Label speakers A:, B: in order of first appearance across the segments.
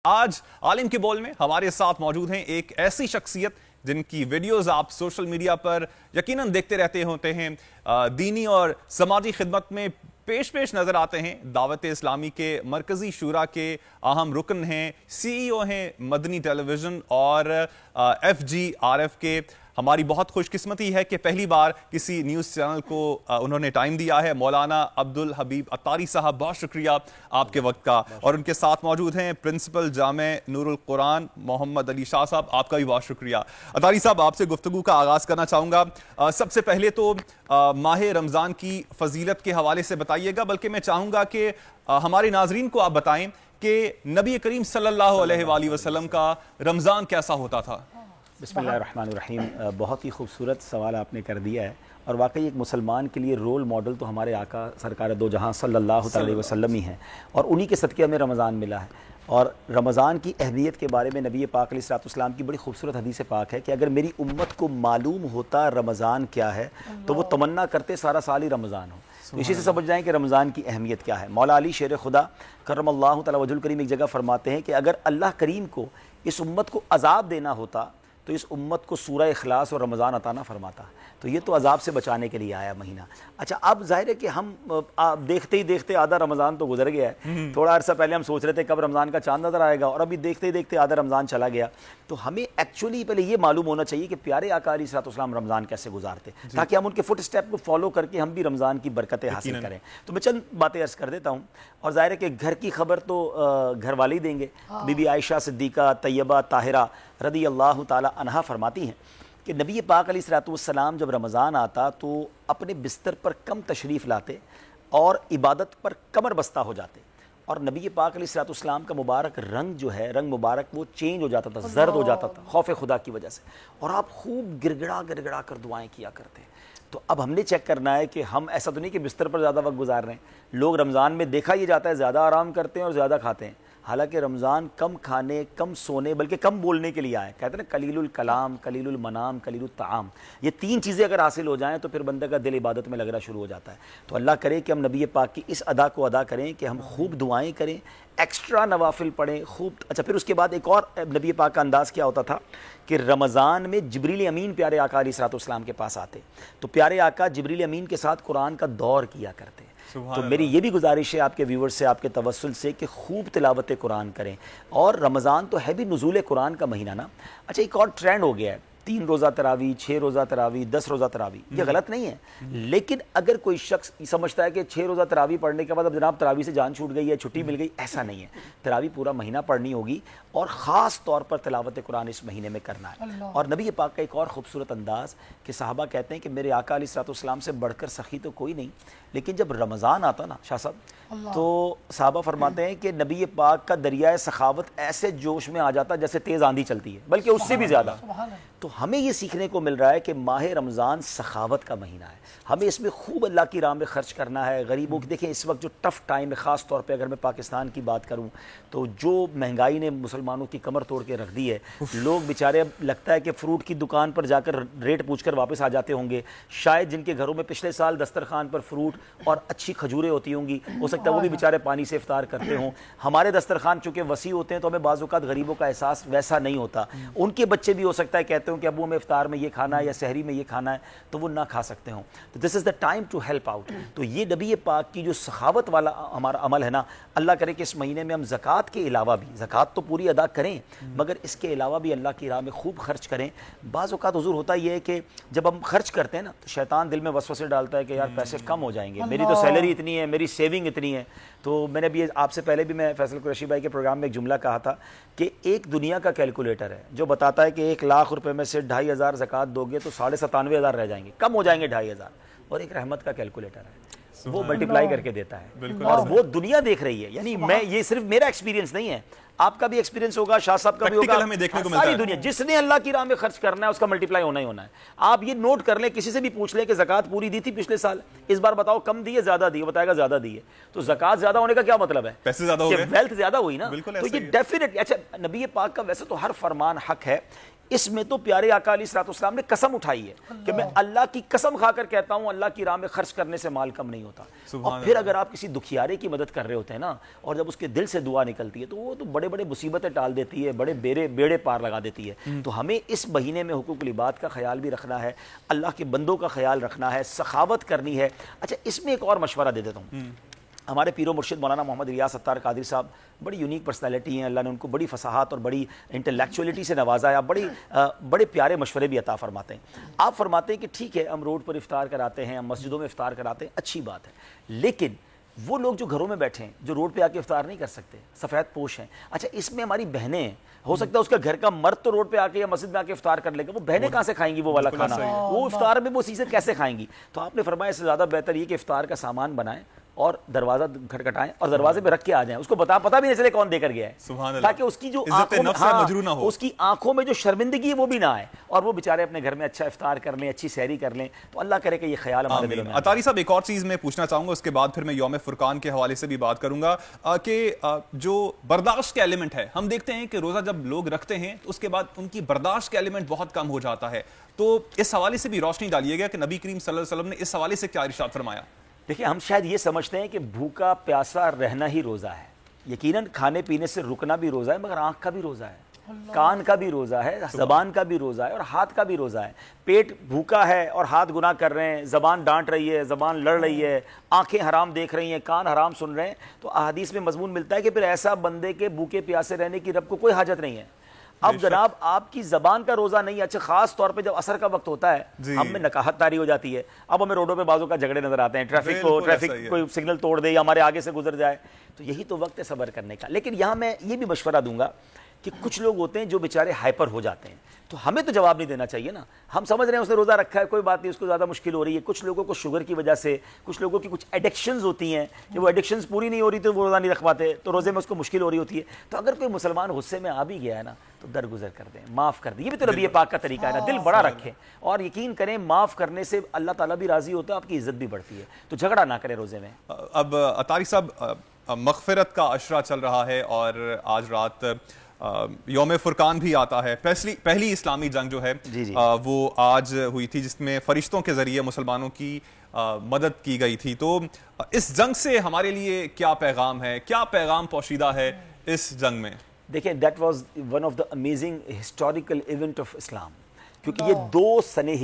A: آج عالم کے بول میں ہمارے ساتھ موجود ہیں ایک ایسی شخصیت جن کی ویڈیوز آپ سوشل میڈیا پر یقیناً دیکھتے رہتے ہوتے ہیں، دینی اور سماجی خدمت میں پیش نظر آتے ہیں، دعوت اسلامی کے مرکزی شورا کے اہم رکن ہیں، سی ای او ہیں مدنی ٹیلی ویژن اور FGRF کے۔ ہماری بہت خوش قسمتی ہے کہ پہلی بار کسی نیوز چینل کو انہوں نے ٹائم دیا ہے۔ مولانا عبدالحبیب عطاری صاحب، بہت شکریہ آپ کے وقت کا، اور ان کے ساتھ موجود ہیں پرنسپل جامع نور القرآن محمد علی شاہ صاحب، آپ کا بھی بہت شکریہ۔ عطاری صاحب، آپ سے گفتگو کا آغاز کرنا چاہوں گا۔ سب سے پہلے تو ماہ رمضان کی فضیلت کے حوالے سے بتائیے گا، بلکہ میں چاہوں گا کہ ہمارے ناظرین کو آپ بتائیں کہ نبی کریم صلی اللہ علیہ وآلہ وسلم کا رمضان کیسا ہوتا تھا؟
B: بسم اللہ الرحمن الرحیم۔ بہت ہی خوبصورت سوال آپ نے کر دیا ہے، اور واقعی ایک مسلمان کے لیے رول ماڈل تو ہمارے آقا سرکار دو جہاں صلی اللہ علیہ وسلم ہی ہیں، اور انہی کے صدقے ہمیں رمضان ملا ہے۔ اور رمضان کی اہمیت کے بارے میں نبی پاک علیہ السلام کی بڑی خوبصورت حدیث پاک ہے کہ اگر میری امت کو معلوم ہوتا رمضان کیا ہے تو وہ تمنا کرتے سارا سال ہی رمضان ہو۔ اسی سے سمجھ جائیں کہ رمضان کی اہمیت کیا ہے۔ مولا علی شیر خدا کرم اللہ تعالی وجہ الکریم ایک جگہ فرماتے ہیں کہ اگر اللہ کریم کو اس امت کو عذاب دینا ہوتا تو اس امت کو سورہ اخلاص اور رمضان عطا نہ فرماتا۔ تو یہ تو عذاب سے بچانے کے لیے آیا مہینہ۔ اچھا، اب ظاہر ہے کہ ہم دیکھتے ہی دیکھتے آدھا رمضان تو گزر گیا ہے۔ تھوڑا عرصہ پہلے ہم سوچ رہے تھے کب رمضان کا چاند نظر آئے گا، اور ابھی دیکھتے ہی دیکھتے آدھا رمضان چلا گیا۔ تو ہمیں ایکچولی پہلے یہ معلوم ہونا چاہیے کہ پیارے آقا علیہ السلام رمضان کیسے گزارتے، تاکہ ہم ان کے فٹ اسٹیپ کو فالو کر کے ہم بھی رمضان کی برکتیں حاصل کریں۔ تو میں چند باتیں عرض کر دیتا ہوں، اور ظاہر ہے کہ گھر کی خبر تو گھر والے ہی دیں گے۔ بی بی عائشہ صدیقہ طیبہ طاہرہ رضی اللہ تعالی عنہا فرماتی ہیں کہ نبی پاک علیہ السلام جب رمضان آتا تو اپنے بستر پر کم تشریف لاتے اور عبادت پر کمر بستہ ہو جاتے، اور نبی پاک علیہ السلام کا مبارک رنگ جو ہے، رنگ مبارک وہ چینج ہو جاتا تھا، زرد ہو جاتا تھا خوف خدا کی وجہ سے، اور آپ خوب گڑ گڑا کر دعائیں کیا کرتے۔ تو اب ہم نے چیک کرنا ہے کہ ہم ایسا تو نہیں کہ بستر پر زیادہ وقت گزار رہے ہیں۔ لوگ رمضان میں دیکھا یہ جاتا ہے زیادہ آرام کرتے ہیں اور زیادہ کھاتے ہیں، حالانکہ رمضان کم کھانے، کم سونے، بلکہ کم بولنے کے لیے آئے۔ کہتے ہیں نا قلیل الکلام، قلیل المنام، قلیل الطعام۔ یہ تین چیزیں اگر حاصل ہو جائیں تو پھر بندہ کا دل عبادت میں لگنا شروع ہو جاتا ہے۔ تو اللہ کرے کہ ہم نبی پاک کی اس ادا کو ادا کریں کہ ہم خوب دعائیں کریں، ایکسٹرا نوافل پڑھیں خوب۔ اچھا، پھر اس کے بعد ایک اور نبی پاک کا انداز کیا ہوتا تھا کہ رمضان میں جبریل امین پیارے آقا علیہ السلام کے پاس آتے، تو پیارے آقا جبریل امین کے ساتھ قرآن کا دور کیا کرتے۔ تو میری یہ بھی گزارش ہے آپ کے ویورز سے، آپ کے توسل سے، کہ خوب تلاوت قرآن کریں۔ اور رمضان تو ہے بھی نزول قرآن کا مہینہ نا۔ اچھا، ایک اور ٹرینڈ ہو گیا ہے، 3 روزہ تراویح، 6 روزہ تراویح، 10 روزہ تراویح۔ یہ غلط نہیں ہے، لیکن اگر کوئی شخص سمجھتا ہے کہ 6 روزہ تراویح پڑھنے کے بعد اب جناب تراویح سے جان چھوٹ گئی ہے، چھٹی مل گئی، ایسا نہیں ہے۔ تراویح پورا مہینہ پڑھنی ہوگی، اور خاص طور پر تلاوت قرآن اس مہینے میں کرنا ہے۔ اور نبی پاک کا ایک اور خوبصورت انداز کہ صحابہ کہتے ہیں کہ میرے آقا علیہ السلام سے بڑھ کر سخی تو کوئی نہیں، لیکن جب رمضان آتا نا شاہ صاحب، تو صحابہ فرماتے ہیں کہ نبی پاک کا دریائے سخاوت ایسے جوش میں آ جاتا جیسے تیز آندھی چلتی ہے، بلکہ اس سے بھی زیادہ۔ تو ہمیں یہ سیکھنے کو مل رہا ہے کہ ماہ رمضان سخاوت کا مہینہ ہے، ہمیں اس میں خوب اللہ کی راہ میں خرچ کرنا ہے۔ غریبوں کی دیکھیں اس وقت جو ٹف ٹائم ہے، خاص طور پہ اگر میں پاکستان کی بات کروں تو جو مہنگائی نے مسلمانوں کی کمر توڑ کے رکھ دی ہے، لوگ بیچارے اب لگتا ہے کہ فروٹ کی دکان پر جا کر ریٹ پوچھ کر واپس آ جاتے ہوں گے۔ شاید جن کے گھروں میں پچھلے سال دسترخوان پر فروٹ اور اچھی کھجوریں ہوتی ہوں گی، ہو سکتا ہے وہ بھی بیچارے پانی سے افطار کرتے ہوں۔ ہمارے دسترخوان چونکہ وسیع ہوتے ہیں تو ہمیں بعض اوقات غریبوں کا احساس ویسا نہیں ہوتا۔ ان کے بچے بھی ہو سکتا ہے کہتے ہوں کہ ابو ہمیں افطار میں یہ کھانا ہے یا سحری میں یہ کھانا ہے، تو وہ نہ کھا سکتے ہوں۔ تو this is the time to help out. تو یہ نبی پاک کی جو سخاوت والا ہمارا عمل ہے نا، اللہ کرے کہ اس مہینے میں ہم زکوٰۃ کے علاوہ بھی، زکوٰۃ تو پوری ادا کریں مگر اس کے علاوہ بھی اللہ کی راہ میں خوب خرچ کریں۔ بعض اوقات حضور ہوتا یہ ہے کہ جب ہم خرچ کرتے ہیں نا تو شیطان دل میں وسوسے ڈالتا ہے کہ یار پیسے کم ہو جائیں گے، میری تو سیلری اتنی ہے، میری سیونگ اتنی ہے۔ تو میں نے بھی آپ سے پہلے بھی میں فیصل قریشی بھائی کے پروگرام میں ایک جملہ کہا تھا کہ ایک دنیا کا کیلکولیٹر ہے جو بتاتا ہے کہ 1 لاکھ روپے میں سے 2,500 زکوٰۃ دو گے تو 97,500 رہ جائیں گے، کم ہو جائیں گے 2,500۔ اور ایک رحمت کا کیلکولیٹر ہے، وہ ملٹیپلائی کر کے دیتا ہے، اور وہ دنیا دیکھ رہی ہے۔ یعنی میں یہ صرف میرا ایکسپیرینس نہیں ہے، آپ کا بھی ایکسپیرینس ہوگا، شاہ صاحب کا بھی ہوگا، ساری دنیا جس نے اللہ کی راہ میں خرچ کرنا ہے اس کا ملٹیپلائی ہونا ہی ہونا ہے۔ آپ یہ نوٹ کر لیں، کسی سے بھی پوچھ لیں کہ زکوٰۃ پوری دی تھی پچھلے سال، اس بار بتاؤ کم دی ہے زیادہ دی ہے، بتائے گا زیادہ دی ہے۔ تو زکوٰۃ زیادہ ہونے کا کیا مطلب ہے؟
A: پیسے زیادہ ہو گئے،
B: ویلتھ زیادہ ہوئی نا۔ تو یہ ڈیفینیٹلی، اچھا نبی پاک کا ویسے تو ہر فرمان حق ہے، اس میں تو پیارے آقا علیہ الصلوۃ والسلام نے قسم اٹھائی ہے کہ میں اللہ کی قسم کھا کر کہتا ہوں اللہ کی راہ میں خرچ کرنے سے مال کم نہیں ہوتا. اور پھر اگر آپ کسی دکھیارے کی مدد کر رہے ہوتے ہیں نا, اور جب اس کے دل سے دعا نکلتی ہے تو وہ تو بڑے بڑے مصیبتیں ٹال دیتی ہے, بڑے بیڑے پار لگا دیتی ہے. تو ہمیں اس مہینے میں حقوق العباد کا خیال بھی رکھنا ہے, اللہ کے بندوں کا خیال رکھنا ہے, سخاوت کرنی ہے. اچھا اس میں ایک اور مشورہ دے دیتا ہوں. ہمارے پیر و مرشد مولانا محمد ریاض ستار قادری صاحب بڑی یونیک پرسنالٹی ہیں, اللہ نے ان کو بڑی فصاحت اور بڑی انٹلیکچولیٹی سے نوازا ہے. آپ بڑے پیارے مشورے بھی عطا فرماتے ہیں. آپ فرماتے ہیں کہ ٹھیک ہے ہم روڈ پر افطار کراتے ہیں, ہم مسجدوں میں افطار کراتے ہیں, اچھی بات ہے, لیکن وہ لوگ جو گھروں میں بیٹھے ہیں, جو روڈ پہ آ کے افطار نہیں کر سکتے, سفید پوش ہیں, اچھا اس میں ہماری بہنیں ہیں, ہو سکتا ہے اس کا گھر کا مرد تو روڈ پہ آ کے یا مسجد میں آ کے افطار کر لے گا, وہ بہنیں کہاں سے کھائیں گی وہ والا کھانا, وہ افطار میں وہ چیزیں کیسے کھائیں گی؟ تو آپ نے فرمایا اس سے زیادہ بہتر یہ کہ افطار کا سامان بنائیں اور دروازہ کھٹکھٹائیں اور دروازے پہ رکھ کے آ جائیں, اس کو پتا بھی نہیں چلے کون دے کر گیا ہے, تاکہ اس کی جو اس کی آنکھوں میں جو شرمندگی ہے وہ بھی نہ آئے, اور وہ بیچارے اپنے گھر میں اچھا افطار کر لیں, اچھی سحری کر لیں. تو اللہ کرے کہ یہ خیال ہمارے دلوں میں.
A: عطاری صاحب ایک اور چیز میں پوچھنا چاہوں گا, اس کے بعد پھر میں یوم فرقان کے حوالے سے بھی بات کروں گا, کہ جو برداشت کا ایلیمنٹ ہے, ہم دیکھتے ہیں کہ روزہ جب لوگ رکھتے ہیں تو اس کے بعد ان کی برداشت کا ایلیمنٹ بہت کم ہو جاتا ہے. تو اس حوالے سے بھی روشنی ڈالیے گا کہ نبی کریم صلی اللہ علیہ وسلم نے اس حوالے سے کیا ارشاد فرمایا.
B: دیکھیں ہم شاید یہ سمجھتے ہیں کہ بھوکا پیاسا رہنا ہی روزہ ہے. یقیناً کھانے پینے سے رکنا بھی روزہ ہے, مگر آنکھ کا بھی روزہ ہے, کان کا بھی روزہ ہے, زبان کا بھی روزہ ہے, اور ہاتھ کا بھی روزہ ہے. پیٹ بھوکا ہے اور ہاتھ گناہ کر رہے ہیں, زبان ڈانٹ رہی ہے, زبان لڑ رہی ہے, آنکھیں حرام دیکھ رہی ہیں, کان حرام سن رہے ہیں, تو احادیث میں مضمون ملتا ہے کہ پھر ایسا بندے کے بھوکے پیاسے رہنے کی رب کو کوئی حاجت نہیں ہے. اب جناب آپ کی زبان کا روزہ نہیں ہے, اچھا خاص طور پہ جب عصر کا وقت ہوتا ہے ہم میں نکاحت طاری ہو جاتی ہے, اب ہمیں روڈوں پہ بازوں کا جھگڑے نظر آتے ہیں, ٹریفک کوئی سگنل توڑ دے یا ہمارے آگے سے گزر جائے, تو یہی تو وقت ہے صبر کرنے کا. لیکن یہاں میں یہ بھی مشورہ دوں گا کہ کچھ لوگ ہوتے ہیں جو بیچارے ہائپر ہو جاتے ہیں, تو ہمیں تو جواب نہیں دینا چاہیے نا. ہم سمجھ رہے ہیں اس نے روزہ رکھا ہے, کوئی بات نہیں, اس کو زیادہ مشکل ہو رہی ہے. کچھ لوگوں کو شوگر کی وجہ سے, کچھ لوگوں کی کچھ ایڈکشنز ہوتی ہیں کہ وہ ایڈکشنز پوری نہیں ہو رہی تو وہ روزہ نہیں رکھ پاتے, تو روزے میں اس کو مشکل ہو رہی ہوتی ہے. تو اگر کوئی مسلمان غصے میں آ بھی گیا ہے نا تو درگزر کر دیں, معاف کر دیں. یہ بھی تو نبی پاک کا طریقہ ہے نا, دل بڑا رکھیں, اور یقین کریں معاف کرنے سے اللہ تعالیٰ بھی راضی ہوتا ہے, آپ کی عزت بھی بڑھتی ہے. تو جھگڑا نہ کریں روزے میں.
A: اب عطاری صاحب مغفرت کا عشرہ چل رہا ہے, اور آج رات یوم فرقان بھی آتا ہے. پہلی اسلامی جنگ جو ہے وہ آج ہوئی تھی, جس میں فرشتوں کے ذریعے مسلمانوں کی مدد کی گئی تھی. تو اس جنگ سے ہمارے لیے کیا پیغام ہے, کیا پیغام پوشیدہ ہے اس جنگ میں؟
B: دیکھیں that was one of the amazing historical event of Islam, کیونکہ یہ 2 سنِ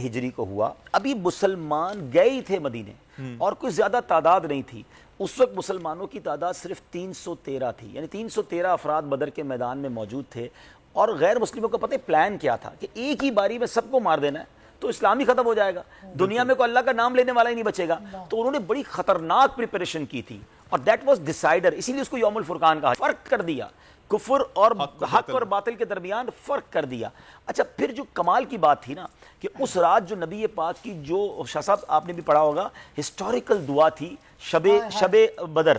B: ہجری کو ہوا. ابھی مسلمان گئے ہی تھے مدینے, اور کوئی زیادہ تعداد نہیں تھی. اس وقت مسلمانوں کی تعداد صرف 313 تھی, یعنی 313 افراد بدر کے میدان میں موجود تھے. اور غیر مسلموں کو پتہ پلان کیا تھا کہ ایک ہی باری میں سب کو مار دینا ہے تو اسلام ہی ختم ہو جائے گا, دنیا میں کوئی اللہ کا نام لینے والا ہی نہیں بچے گا. تو انہوں نے بڑی خطرناک پریپریشن کی تھی, اور دیٹ واز ڈیسائیڈر, اسی لیے اس کو یوم الفرقان کہا. فرق کر دیا کفر اور حق اور باطل کے درمیان, فرق کر دیا. اچھا پھر جو کمال کی بات تھی نا کہ اس رات جو نبی پاک کی, جو شاہ صاحب آپ نے بھی پڑھا ہوگا, ہسٹوریکل دعا تھی شب بدر.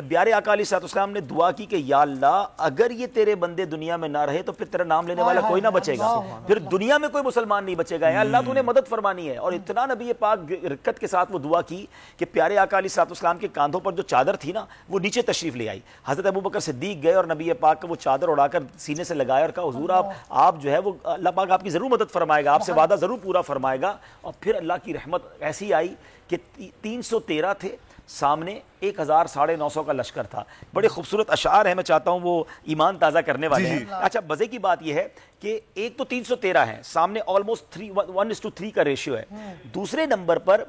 B: پیارے آقا علیہ الصلوۃ والسلام نے دعا کی کہ یا اللہ اگر یہ تیرے بندے دنیا میں نہ رہے تو پھر تیرا نام لینے والا کوئی نہ بچے گا, پھر دنیا میں کوئی مسلمان نہیں بچے گا, یا اللہ تو نے مدد فرمانی ہے. اور اتنا نبی پاک رکت کے ساتھ وہ دعا کی کہ پیارے آقا علیہ الصلوۃ والسلام کے کاندھوں پر جو چادر تھی نا وہ نیچے تشریف لے آئی. حضرت ابوبکر صدیق گئے اور نبی پاک کا وہ چادر اڑا کر سینے سے لگایا اور کہا حضور آپ جو ہے وہ اللہ پاک آپ کی ضرور مدد فرمائے گا, آپ سے وعدہ ضرور پورا فرمائے گا. اور پھر اللہ کی رحمت ایسی آئی کہ 313 تھے, سامنے 1900 کا لشکر تھا. بڑے خوبصورت اشعار ہیں, میں چاہتا ہوں وہ ایمان تازہ کرنے والے ہیں. اچھا مزے کی بات یہ ہے کہ ایک تو 313 ہے, سامنے آلموسٹ 1:3 کا ریشیو ہے. دوسرے نمبر پر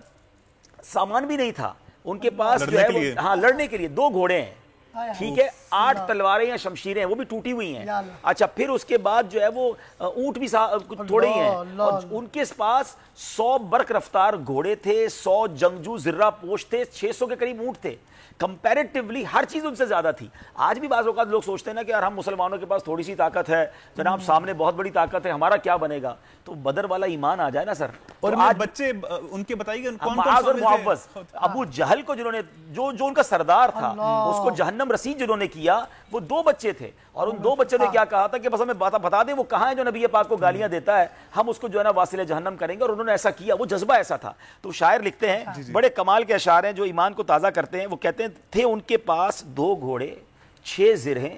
B: سامان بھی نہیں تھا ان کے پاس, جو ہے ہاں لڑنے کے لیے 2 گھوڑے ہیں, ٹھیک ہے, 8 تلواریں یا شمشیریں ہیں, وہ بھی ٹوٹی ہوئی ہیں. اچھا پھر اس کے بعد جو ہے وہ اونٹ بھی تھوڑے ہی ہیں, اور ان کے پاس 100 برق رفتار گھوڑے تھے, 100 جنگجو زرہ پوش تھے, 600 کے قریب اونٹ تھے. کمپیریٹیولی ہر چیز ان سے زیادہ تھی. آج بھی بعض اوقات لوگ سوچتے ہیں نا کہ یار ہم مسلمانوں کے پاس تھوڑی سی طاقت ہے, جناب سامنے بہت بڑی طاقت ہے, ہمارا کیا بنے گا. تو بدر والا ایمان آ جائے نا سر.
A: اور آج بچے ان کے بتائیے
B: معاوض ابو جہل کو جنہوں نے جو ان کا سردار تھا اس کو جہنم رسید جنہوں نے کیا, وہ 2 بچے تھے. اور ان 2 بچوں نے کیا کہا تھا کہ بس ہمیں بتا دیں وہ کہاں ہے جو نبی پاک کو گالیاں دیتا ہے, ہم اس کو جو ہے نا واصل جہنم کریں گے. اور انہوں نے ایسا کیا, وہ جذبہ ایسا تھا. تو شاعر لکھتے ہیں, بڑے کمال کے اشعار ہیں جو ایمان کو تازہ کرتے ہیں. وہ کہتے ہیں تھے ان کے پاس 2 گھوڑے 6 زرہیں